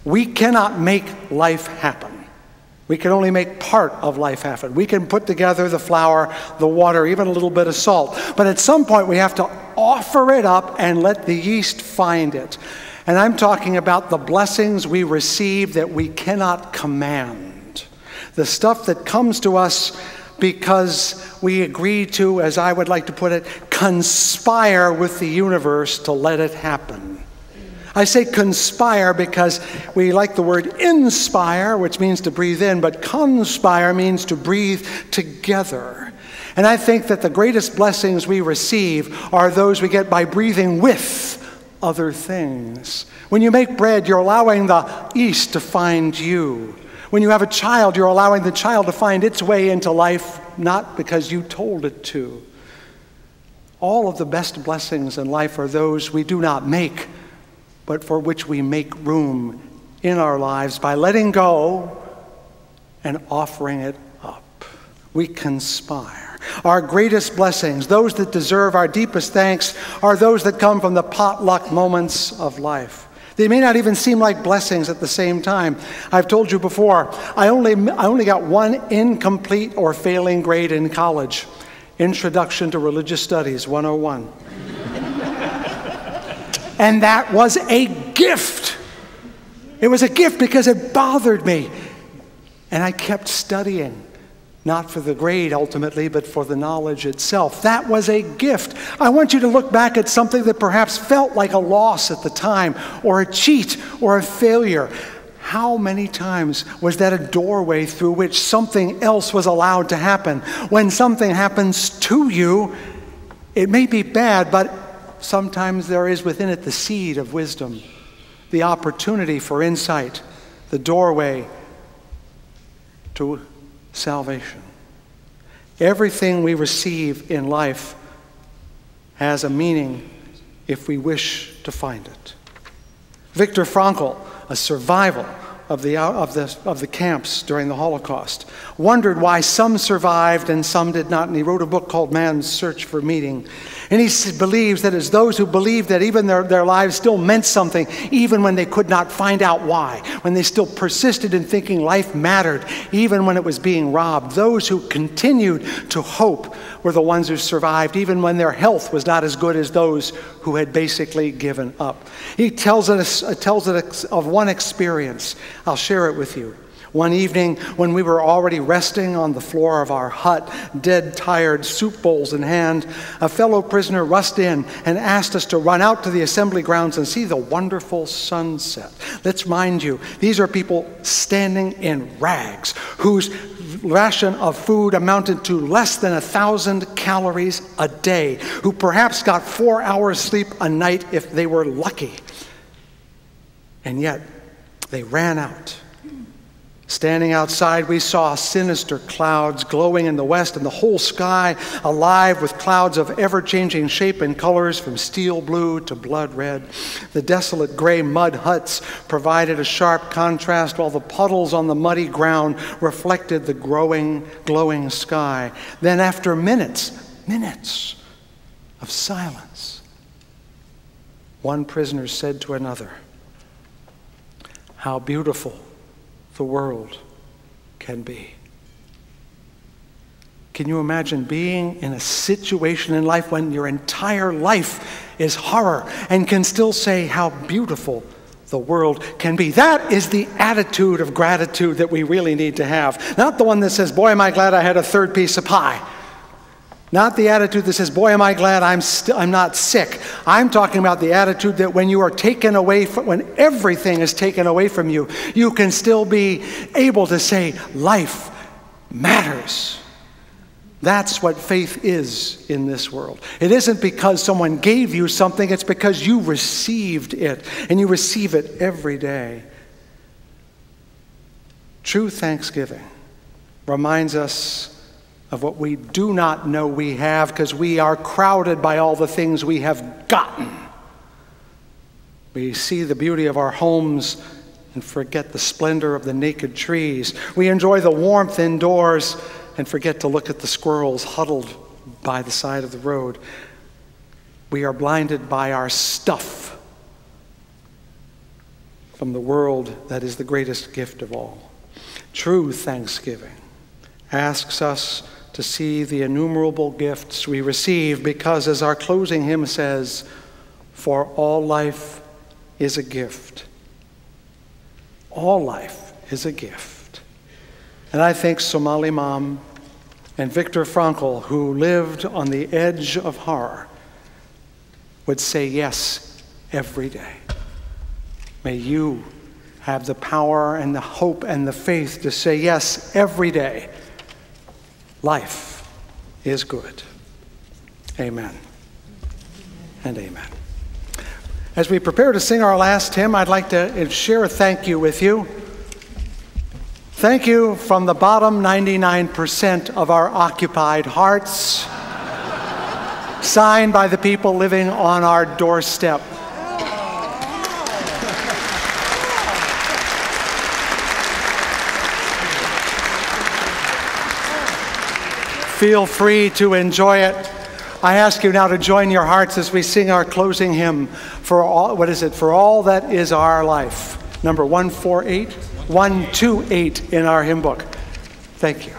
We cannot make life happen. We can only make part of life happen. We can put together the flour, the water, even a little bit of salt. But at some point we have to offer it up and let the yeast find it. And I'm talking about the blessings we receive that we cannot command. The stuff that comes to us because we agree to, as I would like to put it, conspire with the universe to let it happen. I say conspire because we like the word inspire, which means to breathe in, but conspire means to breathe together. And I think that the greatest blessings we receive are those we get by breathing with other things. When you make bread, you're allowing the yeast to find you. When you have a child, you're allowing the child to find its way into life, not because you told it to. All of the best blessings in life are those we do not make, but for which we make room in our lives by letting go and offering it up. We conspire. Our greatest blessings, those that deserve our deepest thanks, are those that come from the potluck moments of life. They may not even seem like blessings at the same time. I've told you before, I only got one incomplete or failing grade in college, Introduction to Religious Studies 101. And that was a gift. It was a gift because it bothered me. And I kept studying, not for the grade ultimately, but for the knowledge itself. That was a gift. I want you to look back at something that perhaps felt like a loss at the time, or a cheat, or a failure. How many times was that a doorway through which something else was allowed to happen? When something happens to you, it may be bad, but sometimes there is within it the seed of wisdom, the opportunity for insight, the doorway to salvation. Everything we receive in life has a meaning if we wish to find it. Viktor Frankl, a survival of the camps during the Holocaust, wondered why some survived and some did not, and he wrote a book called Man's Search for Meaning. And he believes that it's those who believed that even their lives still meant something, even when they could not find out why, when they still persisted in thinking life mattered, even when it was being robbed. Those who continued to hope were the ones who survived, even when their health was not as good as those who had basically given up. He tells us of one experience. I'll share it with you. One evening, when we were already resting on the floor of our hut, dead tired, soup bowls in hand, a fellow prisoner rushed in and asked us to run out to the assembly grounds and see the wonderful sunset. Let's mind you, these are people standing in rags, whose ration of food amounted to less than 1,000 calories a day, who perhaps got 4 hours sleep a night if they were lucky. And yet, they ran out. Standing outside, we saw sinister clouds glowing in the west and the whole sky alive with clouds of ever-changing shape and colors from steel blue to blood red. The desolate gray mud huts provided a sharp contrast while the puddles on the muddy ground reflected the glowing sky. Then after minutes of silence, one prisoner said to another, "How beautiful the world can be." Can you imagine being in a situation in life when your entire life is horror and can still say how beautiful the world can be? That is the attitude of gratitude that we really need to have. Not the one that says, boy, am I glad I had a third piece of pie. Not the attitude that says, boy, am I glad I'm not sick. I'm talking about the attitude that when you are taken away when everything is taken away from you, you can still be able to say, life matters. That's what faith is in this world. It isn't because someone gave you something, it's because you received it, and you receive it every day. True thanksgiving reminds us of what we do not know we have because we are crowded by all the things we have gotten. We see the beauty of our homes and forget the splendor of the naked trees. We enjoy the warmth indoors and forget to look at the squirrels huddled by the side of the road. We are blinded by our stuff from the world that is the greatest gift of all. True thanksgiving asks us to see the innumerable gifts we receive because, as our closing hymn says, for all life is a gift. All life is a gift. And I think Somali Imam and Viktor Frankl, who lived on the edge of horror, would say yes every day. May you have the power and the hope and the faith to say yes every day. Life is good. Amen and amen. As we prepare to sing our last hymn, I'd like to share a thank you with you. Thank you from the bottom 99% of our occupied hearts, signed by the people living on our doorstep. Feel free to enjoy it. I ask you now to join your hearts as we sing our closing hymn for all, For all that is our life. Number 128 in our hymn book. Thank you.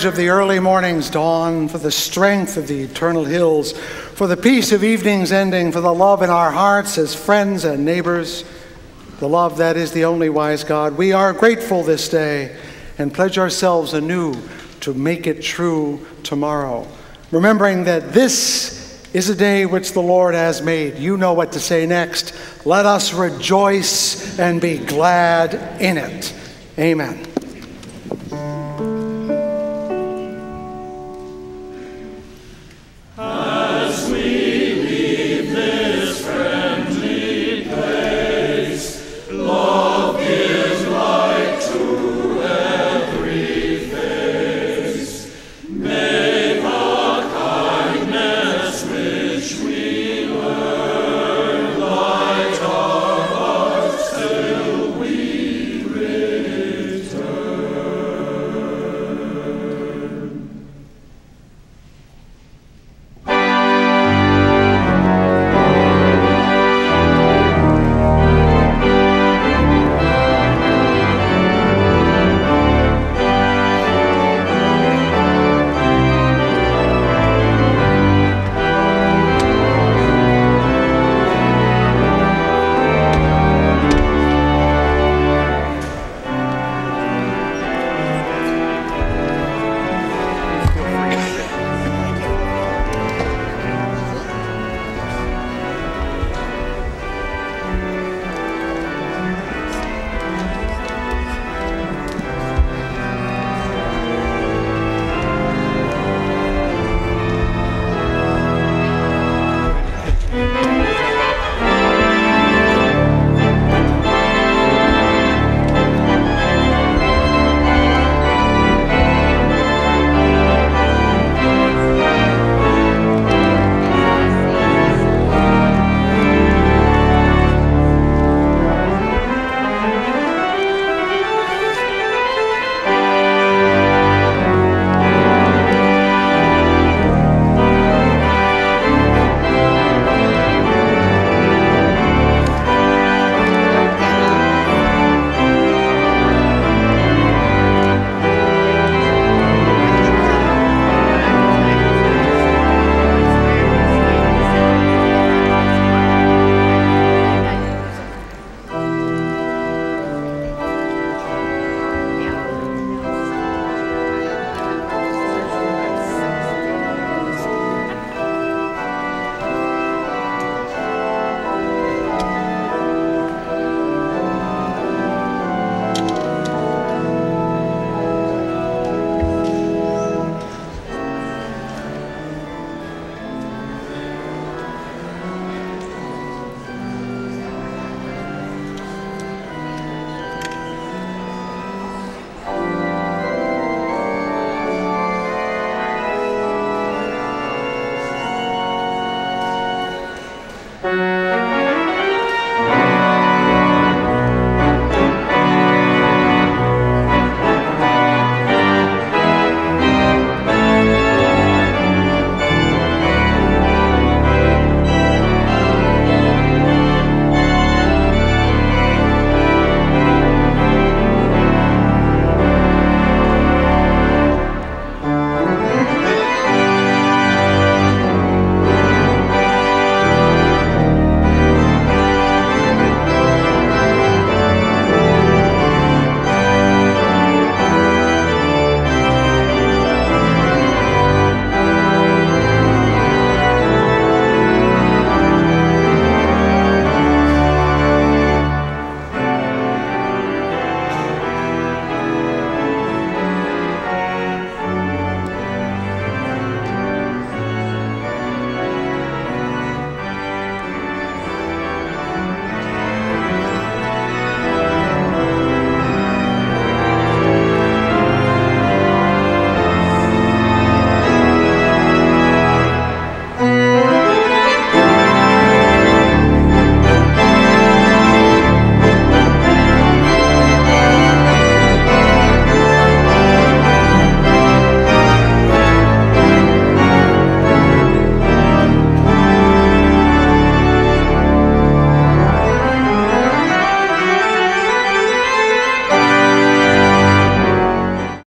Of the early morning's dawn, for the strength of the eternal hills, for the peace of evening's ending, for the love in our hearts as friends and neighbors, the love that is the only wise God. We are grateful this day and pledge ourselves anew to make it true tomorrow, remembering that this is a day which the Lord has made. You know what to say next. Let us rejoice and be glad in it. Amen. Which we